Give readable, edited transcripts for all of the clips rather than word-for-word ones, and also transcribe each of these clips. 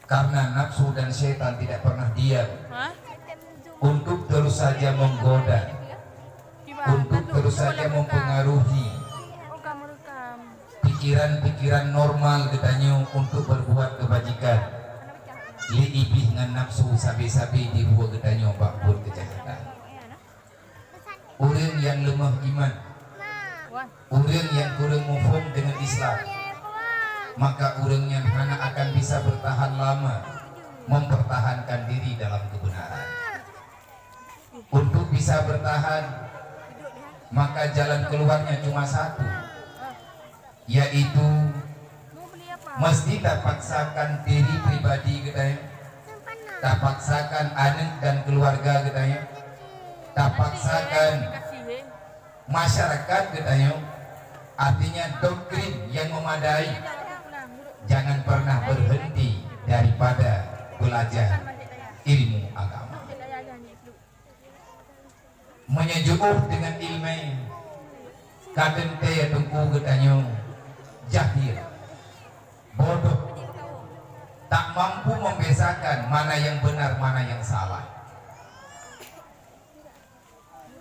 Karena nafsu dan setan tidak pernah diam untuk terus saja menggoda, untuk terus saja mempengaruhi pikiran-pikiran normal katanya untuk berbuat kebajikan. Liibih dengan nafsu sabi-sabi di buah katanya bakbun kejahatan. Orang yang lemah iman, orang yang kurang mufhum dengan Islam, maka orangnya hanya akan bisa bertahan lama mempertahankan diri dalam kebenaran. Untuk bisa bertahan, maka jalan keluarnya cuma satu, yaitu mesti tak paksakan diri pribadi katanya, tak paksakan anak dan keluarga katanya, tak paksakan masyarakat katanya. Artinya doktrin yang memadai. Jangan pernah berhenti daripada belajar ilmu agama. Menyejuk dengan ilmu kadang teh tunggu katanya jahil, bodoh, tak mampu membedakan mana yang benar mana yang salah.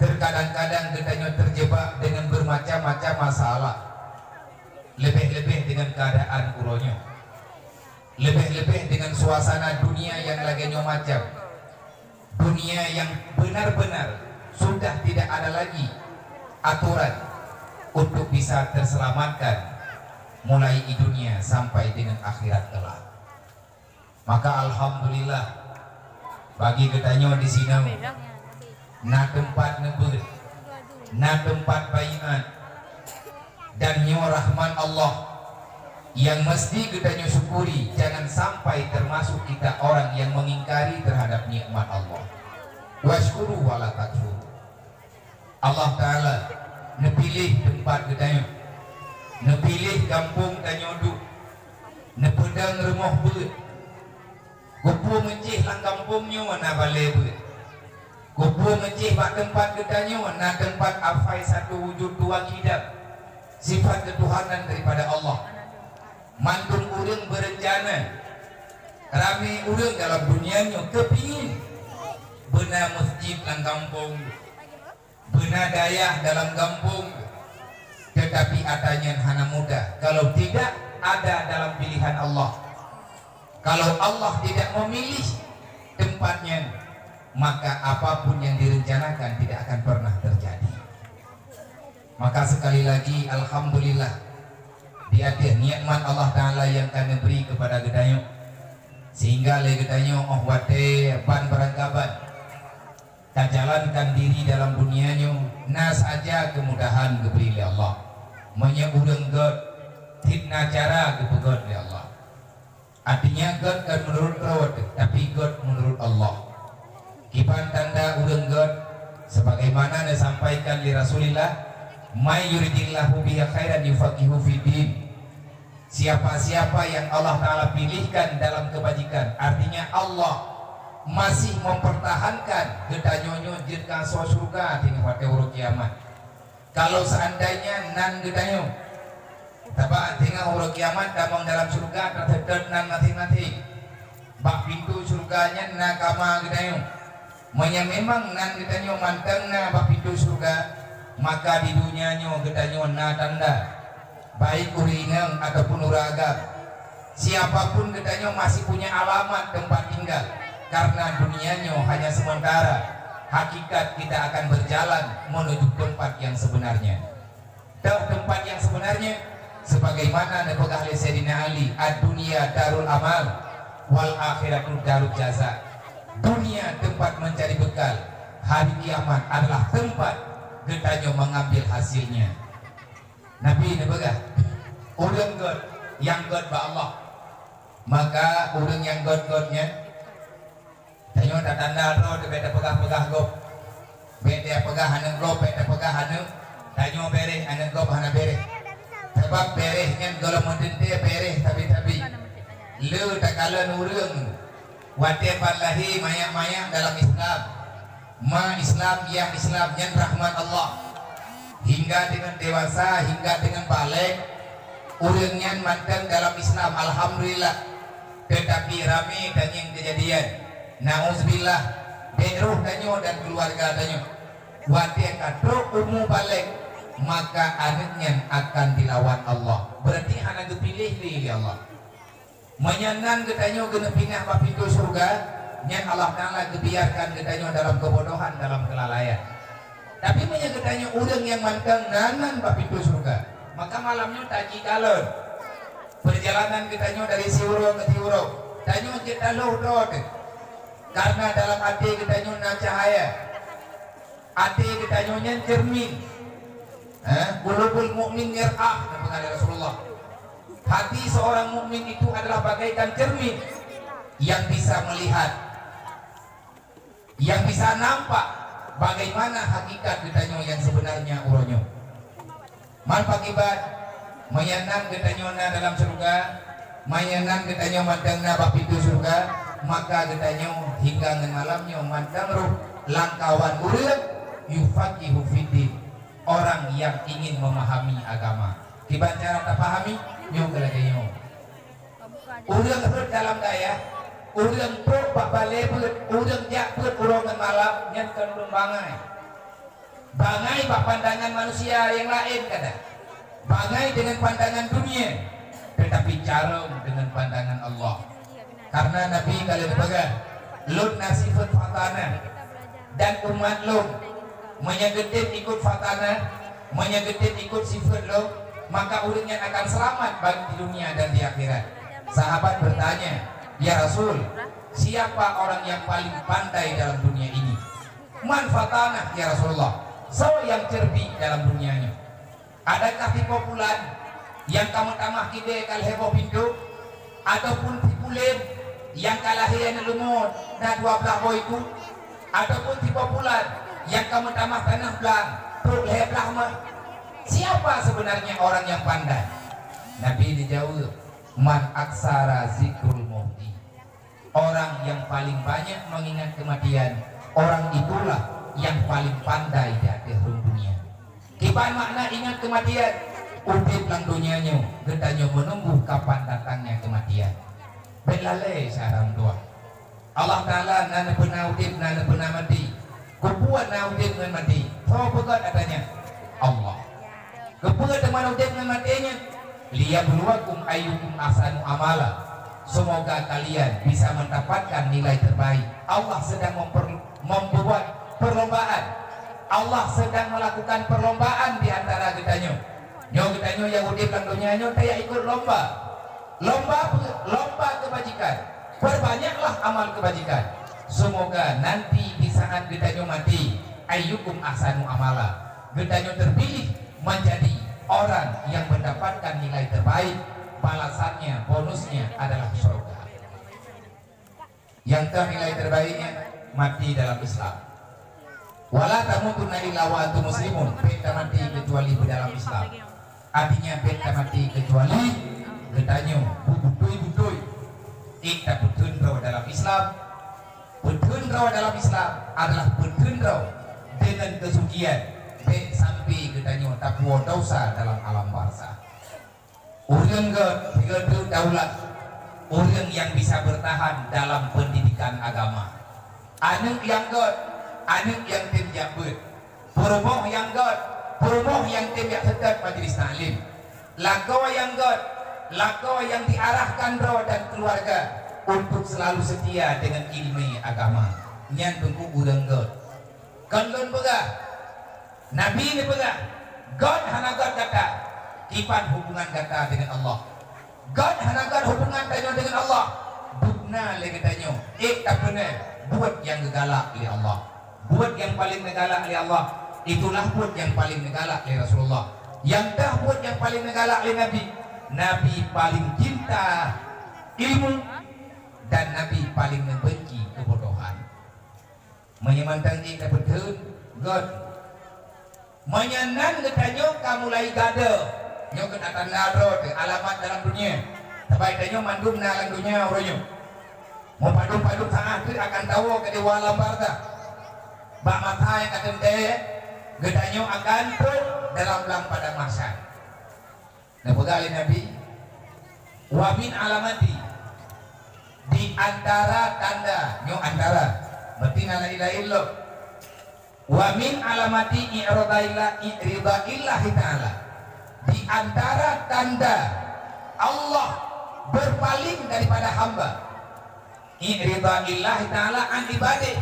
Terkadang-kadang katanya terjebak dengan bermacam-macam masalah, lebih-lebih dengan keadaan ulonya, lebih-lebih dengan suasana dunia yang lagi macam, dunia yang benar-benar sudah tidak ada lagi aturan untuk bisa terselamatkan mulai di dunia sampai dengan akhirat kelak. Maka alhamdulillah bagi katanya di sini na tempat nebut, na tempat bayian dan nyo rahman Allah yang mesti kita syukuri. Jangan sampai termasuk kita orang yang mengingkari terhadap nikmat Allah. Washkuru wala takfur. Allah Ta'ala nepilih tempat kita, nepilih kampung tanyodu, nepedang rumah beut, kupu mencih lang kampungnya mana balai beut, kupu mencih bak tempat kita mana tempat afai satu wujud dua kidap, sifat ketuhanan daripada Allah. Mantun urang berencana, rame urang dalam dunianya kepingin benar masjid dalam kampung, benar dayah dalam kampung, tetapi adanya hana mudah. Kalau tidak ada dalam pilihan Allah, kalau Allah tidak memilih tempatnya, maka apapun yang direncanakan tidak akan pernah terjadi. Maka sekali lagi alhamdulillah dia nikmat Allah Ta'ala yang akan beri kepada gedanya, sehingga le gedanya oh wate ban beranggapan tak jalankan diri dalam dunianya nah saja kemudahan diberi oleh Allah, menyebutkan God fitnah cara kepegot oleh Allah. Artinya God kan menurut rawat, tapi God menurut Allah. Kipan tanda udang God sebagaimana disampaikan di Rasulullah, may yuridillahu bihi khairan yufaqihu fiddin. Siapa-siapa yang Allah Ta'ala pilihkan dalam kebajikan, artinya Allah masih mempertahankan gedanyonyo jirka surga tinggal pada urut kiamat. Kalau seandainya nan gedanyo tapi tinggal urut kiamat damang dalam surga terdekat nan mati-mati bak pintu surganya nakama gedanyo memang nan gedanyo manteng na bak pintu surga, maka di dunianya gedanyo na tanda baik uringang ataupun uragam, siapapun gedanyo masih punya alamat tempat tinggal. Karena dunianya hanya sementara, hakikat kita akan berjalan menuju tempat yang sebenarnya. Tempat yang sebenarnya sebagaimana nepegah oleh Sayyidina Ali, ad-dunya darul amal wal akhiratu darul jaza. Dunia tempat mencari bekal, hari kiamat adalah tempat gedanyo mengambil hasilnya. Nabi nepegah urang God yang God ba Allah, maka urang yang God-Godnya tanyo tak tanda ro de beda pegah-pegah gop, beda pegah haneng gop, beda pegah haneng tanyo bereh haneng gop hana bereh. Sebab berehnya kalau mendente bereh tapi le tak kalan urang wate parlahi mayak-mayak dalam Islam. Ma Islam ya Islam yang rahmat Allah, hingga dengan dewasa hingga dengan balik urangnya mantan dalam Islam. Alhamdulillah tetapi rame tanyang kejadian nauzubillah beruh tanyo dan keluarga tanyo wate kadro umu balik maka anaknya akan dilawan Allah. Berarti anak dipilih oleh Allah menyenang ketanyo kena pindah ke pintu surga nyan Allah Ta'ala kebiarkan ketanyo dalam kebodohan dalam kelalaian. Tapi menyegetanya orang yang mantang nanan ke pintu surga maka malamnya taji kalon perjalanan ketanyo dari Siuro ke Tiuro tanyo kita loh karena dalam hati ketanyo na cahaya hati ketanyo nyan cermin qulubul mu'min mir'ah kata Rasulullah. Hati seorang mukmin itu adalah bagaikan cermin yang bisa melihat, yang bisa nampak bagaimana hakikat ketanyo yang sebenarnya uronyo. Man pakibat mayanang ketanyo na dalam surga, mayanang ketanyo mantang na bapitu surga, maka ketanyo hingga ngan malamnya mantang roh langkawan urang yufaqihu fiddin, orang yang ingin memahami agama. Kiban cara tak pahami nyo kelagayo. Urang herd dalam daya, urang pro pak bale put, urang jak put urongan malam nyan kandung bangai. Bangai pak pandangan manusia yang lain kada. Bangai dengan pandangan dunia, tetapi jarang dengan pandangan Allah. Karena Nabi kali berpegang lun nasifat fatana dan umat lun menyegetin ikut fatana, menyegetin ikut sifat lun, maka urangnya akan selamat baik di dunia dan di akhirat. Sahabat bertanya, ya Rasul, siapa orang yang paling pandai dalam dunia ini? Man fatana ya Rasulullah, so yang cerdik dalam dunianya. Adakah tipe bulan yang kamu tamah kide kal heboh pintu, ataupun tipulen yang kalahian lumut na 12 boy itu, ataupun tipe bulan yang kamu tamah tanah belang truk heblah mah? Siapa sebenarnya orang yang pandai? Nabi dijawab, man aksara zikrul mauti, orang yang paling banyak mengingat kematian, orang itulah yang paling pandai di akhir dunia. Kipan makna ingat kematian, udip lang dunianya, getanyo menunggu kapan datangnya kematian. Belalai sarang doa. Allah Ta'ala nana pernah udip, nana pernah mati. Kubuat na udip dengan mati. Tahu pegat adanya Allah. Kepugat teman udip dengan matinya. Liyabluwakum ayyukum ahsanu amala. Semoga kalian bisa mendapatkan nilai terbaik. Allah sedang membuat perlombaan. Allah sedang melakukan perlombaan di antara kita. Nyo kita yang udip lang dunia nyo saya ikut lomba kebajikan. Perbanyaklah amal kebajikan. Semoga nanti di saat kita mati, ayyukum ahsanu amala, kita terpilih menjadi orang yang mendapatkan nilai terbaik. Balasannya, bonusnya adalah surga. Yang nilai terbaiknya mati dalam Islam. Wala tamutunna illa wa antum muslimun, beta mati kecuali di dalam Islam. Artinya beta mati kecuali getanyo budui. Kita bertundraw dalam Islam. Bertundraw dalam Islam adalah bertundraw dengan kesucian. Bet sampai getanyo takwa dosa dalam alam barzah. Orang ke daulat, orang yang bisa bertahan dalam pendidikan agama. Anak yang anak yang tim jabut, perumoh yang tim yang tetap majlis taklim, lakowa yang diarahkan roh dan keluarga untuk selalu setia dengan ilmu agama. Nyan tunggu urang kan pegah, Nabi ini pegah, God hanagat kata, kipan hubungan kata dengan Allah. God hanagat hubungan tanya dengan Allah. Bukna lagi tanya, tak benar, buat yang gegalak oleh Allah. Buat yang paling negalak oleh Allah, itulah buat yang paling negalak oleh Rasulullah. Yang dah buat yang paling negalak oleh Nabi. Nabi paling cinta ilmu dan Nabi paling membenci kebodohan. Menyemantang kita betul, God. Menyenang ketanyo kamu lagi gada. Nyo kenatan ladro alamat dalam dunia. Tapi tanyo mandum dalam dunia orangnya. Mau padum saat itu akan tahu ke dewa lambarda. Bak mata yang akan gedanyo akan pun dalam lang pada masa. Nah pegali Nabi wamin alamati antara tanda nyo antara berarti la ilaha illallah wa min alamati i'ridaillahi ta'ala, di antara tanda Allah berpaling daripada hamba, i'ridaillahi ta'ala an ibadah,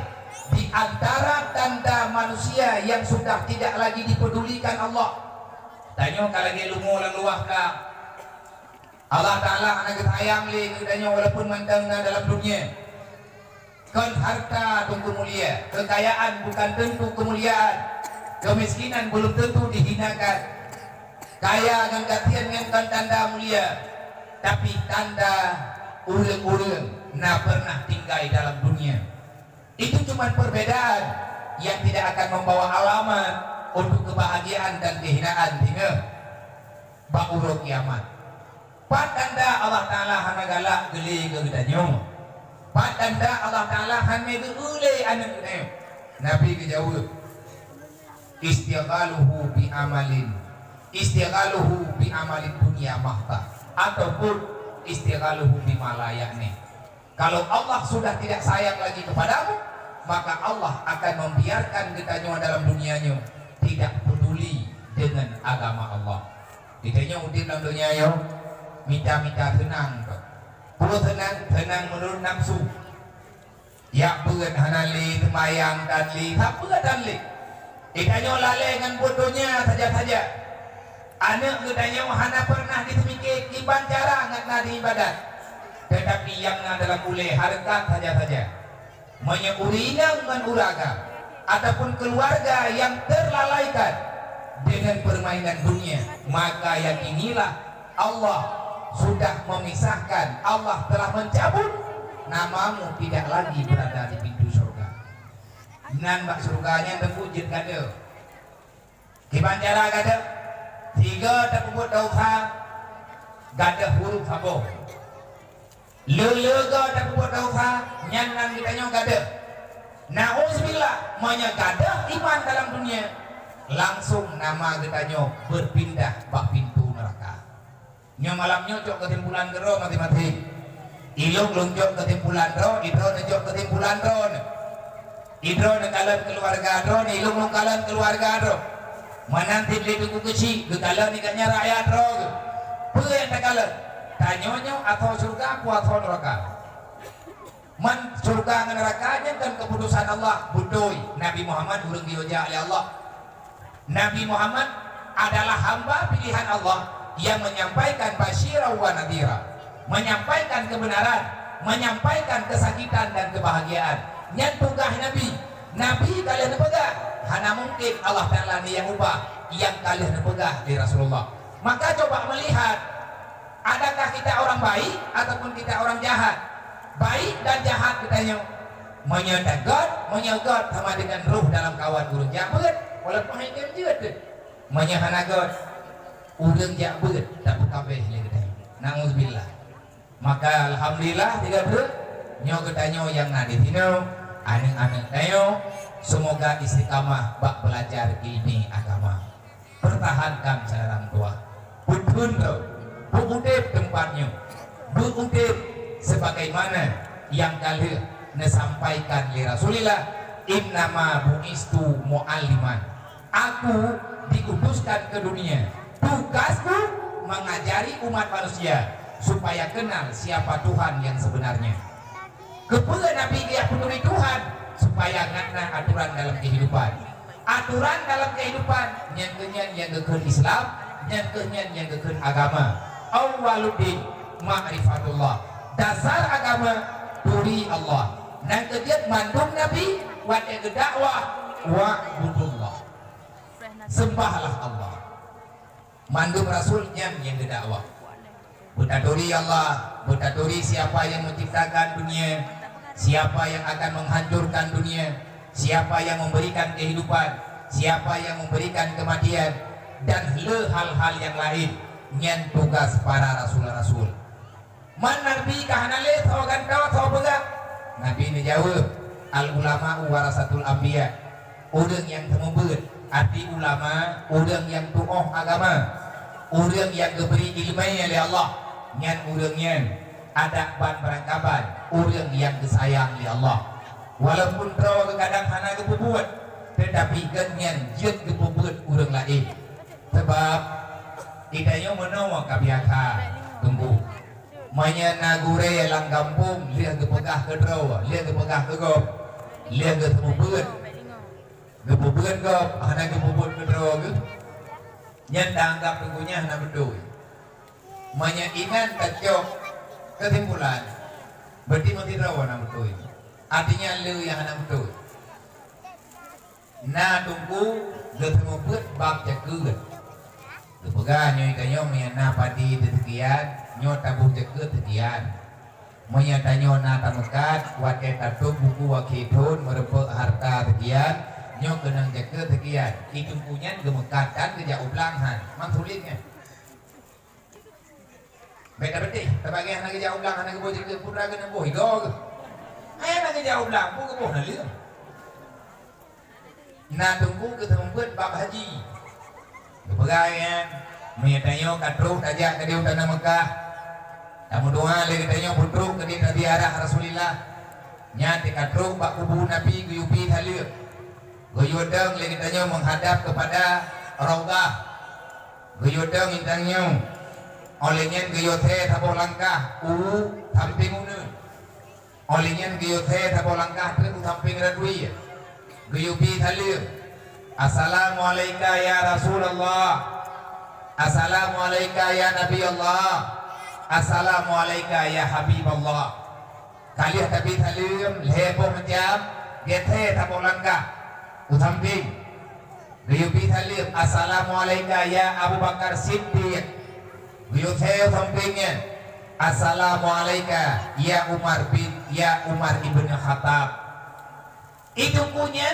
di antara tanda manusia yang sudah tidak lagi dipedulikan Allah. Tanya kalau dia lungo lang luah ka Allah Ta'ala anak sayang li tanya walaupun mantang dalam dunia. Kan harta tunggu mulia, kekayaan bukan tentu kemuliaan, kemiskinan belum tentu dihinakan, kaya dengan katian dengan tanda mulia, tapi tanda urang-urang na pernah tinggal dalam dunia. Itu cuma perbedaan yang tidak akan membawa alamat untuk kebahagiaan dan kehinaan tinggal ba'uruk kiamat. Patanda Allah Ta'ala hanagala geli kegedanyo, patanda Allah Ta'ala hanme geule anak gedanyo. Nabi kejawab istighaluhu bi amalin dunia mahta, ataupun istighaluhu bi malayakni. Kalau Allah sudah tidak sayang lagi kepadamu, maka Allah akan membiarkan gedanyo dalam dunianya tidak peduli dengan agama Allah. Ditanya udin dalam dunia yo minta tenang kok. Pulau tenang menurut nafsu. Ya beun hanali temayang dan li, tak beun dan li. Ditanya lale dengan bodohnya saja. Anak gedanya hana pernah ditemikir kiban cara ngat di ibadat. Tetapi yang dalam ule harkat saja. Menyeurinya dengan uraga ataupun keluarga yang terlalaikan dengan permainan dunia, maka yakinilah Allah sudah memisahkan, Allah telah mencabut, namamu tidak lagi berada di pintu surga. Nan bak surganya terwujud gada. Kiban cara gada 3 terkubur dosa gada huruf sabo. Lelega terkubur dosa nyanan kitanya gada. Nauzubillah menyegada iman dalam dunia, langsung nama kitanya berpindah bak pintu neraka. Nyo malam nyocok ketimpulan gero mati-mati. Ilung lunjok ketimpulan ro, idro nyocok ketimpulan ro. Idro nekalan keluarga ro, ilung nekalan keluarga ro. Menanti beli buku kecil, gekalan nikahnya rakyat ro. Puyen nekalan. Tanyonyo atau surga atau neraka. Man surga dengan nerakanya kan keputusan Allah budoi. Nabi Muhammad urang dioja oleh Allah. Nabi Muhammad adalah hamba pilihan Allah yang menyampaikan basyira wa nadhira, menyampaikan kebenaran, menyampaikan kesakitan dan kebahagiaan. Nyan tugas Nabi kalian pegang, hana mungkin Allah Ta'ala yang ubah yang kalian pegang di Rasulullah. Maka coba melihat, adakah kita orang baik ataupun kita orang jahat? Baik dan jahat kitanya menyegat sama dengan ruh dalam kawan urang jahat, walaupun hanya jeut menyahanagot urang jahat tapi kabeh kita. Nauzubillah. Maka alhamdulillah tiga bro nyo gedanyo yang nadi tino anak-anak dayo semoga istiqamah bak belajar ilmu agama. Pertahankan cara tua. Pun buutip tempatnya. Buutip sebagaimana yang kalian nesampaikan li Rasulillah, innama bu'istu mu'alliman. Aku dikuduskan ke dunia. Tugasku mengajari umat manusia supaya kenal siapa Tuhan yang sebenarnya. Kepada Nabi dia peduli Tuhan supaya ngana aturan dalam kehidupan. Aturan dalam kehidupan yang ke Islam, yang ke agama. Awaluddin ma'rifatullah. Dasar agama turi Allah. Dan kegiat mandung Nabi wa dakwah wa budullah. Sembahlah Allah. Mandung Rasulnya yang dakwah. Butaduri Allah, butaduri siapa yang menciptakan dunia, siapa yang akan menghancurkan dunia, siapa yang memberikan kehidupan, siapa yang memberikan kematian, dan hal-hal yang lain. Nyan tugas para rasul-rasul. Man nabi kahanale tawagan kau tahu bega. Nabi ini jawab, al ulama warasatul anbiya. Urang yang temubeun, arti ulama, urang yang tuoh agama, urang yang diberi ilmu oleh Allah. Nyan urang nyan ada ban perangkapan, orang yang disayang oleh Allah. Walaupun draw kadang hana kebubuat, tetapi ganyan jet kebubuat orang lain. Sebab idanya menawa kabiaka tunggu. Manya nagure lang kampung lihat kepegah ke draw, lihat kepegah ke gop, lihat ke kebubuat. Kebubuat gop, hana kebubuat ke draw ke. Nyan tanggap tunggunya hana betul. Manya iman kacok kesimpulan. Berarti mati draw hana betul. Artinya lu yang hana betul. Na tunggu kebubuat bab jagut. Kepegah nyoy kanyo mena padi tekian nyo tabuh jagut tekian. Manya tanyo na tamekat wate tatu buku wakitun merepek harta tekian. Nyo kenang jaga tekian itu punya gemekatan ke jauh belanghan mang sulitnya beda betul sebagai anak jauh belanghan anak boh jaga pura kena boh hidup anak jauh belang boh ke boh nalih nah tunggu ke tempat bab haji kepegaian menyatanyo katruh tajak ke dia tanah Mekah tamu doa lagi tanyo putruk ke dia ziarah Rasulillah nyati katruh bak kubu Nabi guyupi halir Guyudang lagi tanya menghadap kepada Raudah. Guyudang intangnya olehnya guyothe tapo langkah samping unu. Olehnya guyothe tapo langkah tu samping radui. Guyupi thalir. Assalamualaikum ya Rasulullah. Assalamualaikum ya Nabi Allah. Assalamualaikum ya Habib Allah. Kalian tapi thalir lepo macam gethe tapo langkah. Utamping Guyupi thalir Assalamualaikum ya Abu Bakar Siddiq Guyuthe utampingnya Assalamualaikum ya Umar ibn Khattab. Itu punya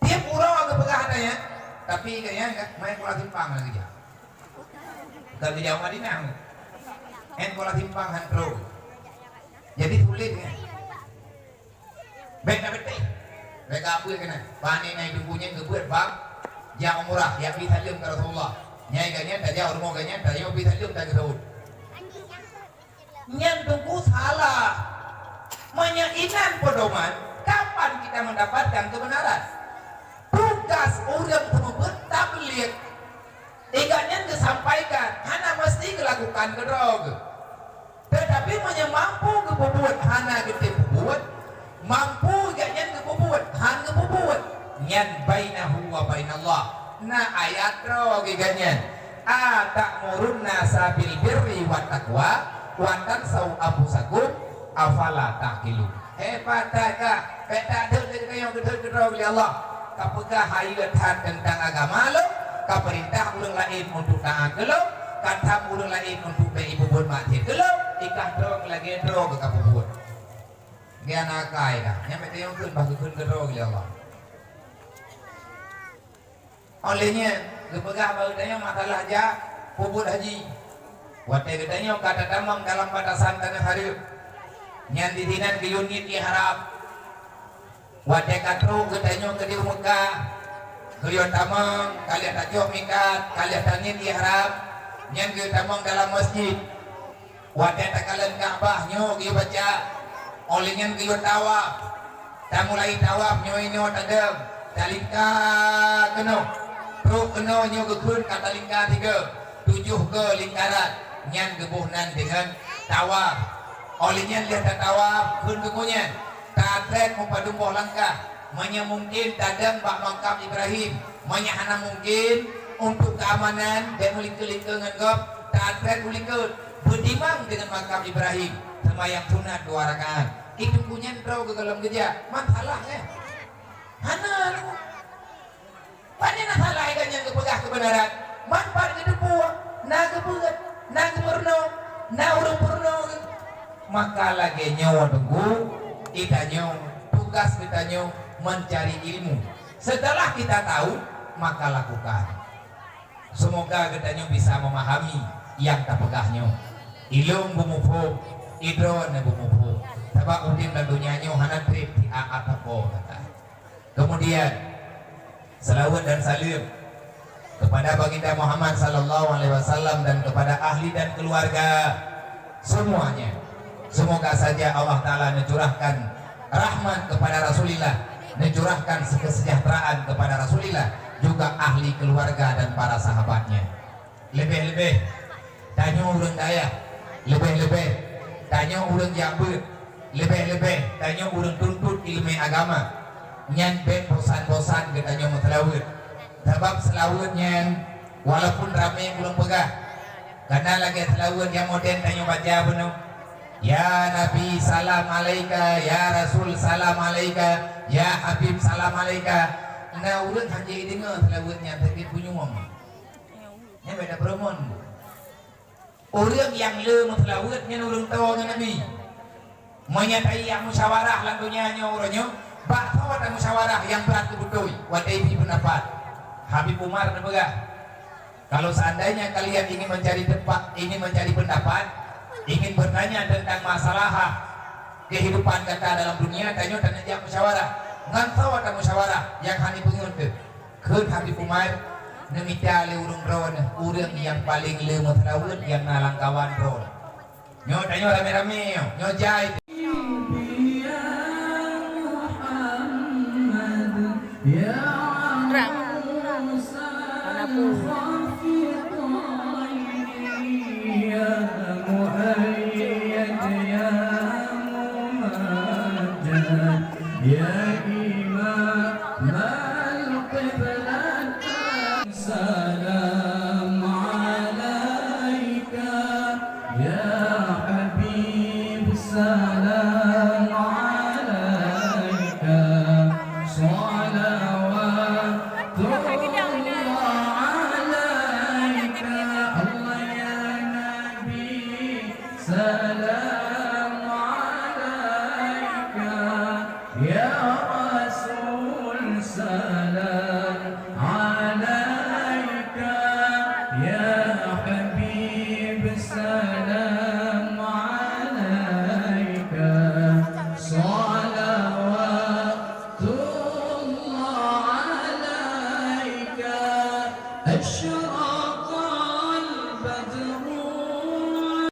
dia pura ke pegahannya tapi kayaknya enggak main bola timpang lagi dia kalau jauh Madinah main bola timpang hantro jadi sulit ya. Baik na betul. Baik apa kena? Pani naik dukunya kebuat bab yang umrah yang bithalim ke Rasulullah. Nyai ganyan tajau rumah ganyan tajau bithalim tak kedaud. Nyan duku salah. Menyainan pedoman. Kapan kita mendapatkan kebenaran? Tugas orang tersebut tabligh. Ikannya disampaikan. Hana mesti dilakukan kedog. Tetapi mampu kebuat hana kita buat. Mampu ganyan kebubuat han kebubuat nyan bainahu wa bainallah na ayat ro ganyan ta'murunna sabil birri wat taqwa wa tansau anfusakum afala taqilu pataka peta deuk kayo gedeur oleh Allah kapegah hayeutan tentang agama lo kaperintah urang lain untuk taat lo kata urang lain untuk ibubuat mati lo ikah dong lagi dro ke kabubuat dia nakai dah, yang betul yang kun bagus kun kedua ya Allah. Olehnya, kepegah baru tanya masalah aja, puput haji. Waktu katanya kata tamam dalam batasan tanah hari, yang didinan ke unit diharap. Waktu katru katanya ke di Mekah, kalian tamam kalian tak jauh mikat, kalian tanya diharap, yang ke tamam dalam masjid. Waktu tak kalian Ka'bah nyo dia baca. Olehnya kaya tawaf tak mulai tawaf nyoy nyo tadem talingka keno terus keno nyo kekun kata lingkar 3 7 ke lingkaran nyan kebuhnan dengan tawaf olehnya lihat tawaf kun kemunya tak trek mempadumboh langkah manya mungkin tadem bak makam Ibrahim manya hana mungkin untuk keamanan dan melingkar-lingkar ngegop tak trek melingkar berdimang dengan makam Ibrahim sembahyang sunat 2 rakaat itu punya draw ke dalam geja masalahnya hana banyak masalah yang kepegah kebenaran manfaat ke depan na kebuat na keperno na urung perno maka lagi nyawa tunggu kita nyawa tugas kita nyawa mencari ilmu setelah kita tahu maka lakukan semoga kita nyawa bisa memahami yang tak pegahnya ilmu bumufu idron bumufu sebab udin dan dunianya hana trip di atapo kata. Kemudian selawat dan salim kepada baginda Muhammad sallallahu alaihi wasallam dan kepada ahli dan keluarga semuanya. Semoga saja Allah Ta'ala mencurahkan rahmat kepada Rasulullah, mencurahkan kesejahteraan kepada Rasulullah, juga ahli keluarga dan para sahabatnya. Lebih-lebih tanya orang daya, lebih-lebih tanya orang Jambu, lebih-lebih tanya orang tuntut ilmu agama. Nyan ben bosan-bosan katanya mau selawat, sebab selawatnya walaupun ramai belum pegah, karena lagi selawat yang modern tanya baca benar. Ya Nabi salam alaika, ya Rasul salam alaika, ya Habib salam alaika. Nah urut hanya dengar selawatnya tapi punya ngomong. Ini beda perempuan. Orang yang lemah selawatnya orang tahu Nabi. Menyatai yang musyawarah lantunya orangnya. Bak tahu ada musyawarah yang berat kebetul. Wadai pendapat. Habib Umar nebegah. Kalau seandainya kalian ingin mencari tempat, ingin mencari pendapat, ingin bertanya tentang masalah kehidupan kita dalam dunia, tanya tanya musyawarah. Ngan tahu ada musyawarah yang hani penguntur. Ke Habib Umar nemita le urung ron, urang yang paling lemah selawat yang nalang kawan ron. Nyo tanya rame-rame, nyo jai. Ashhadu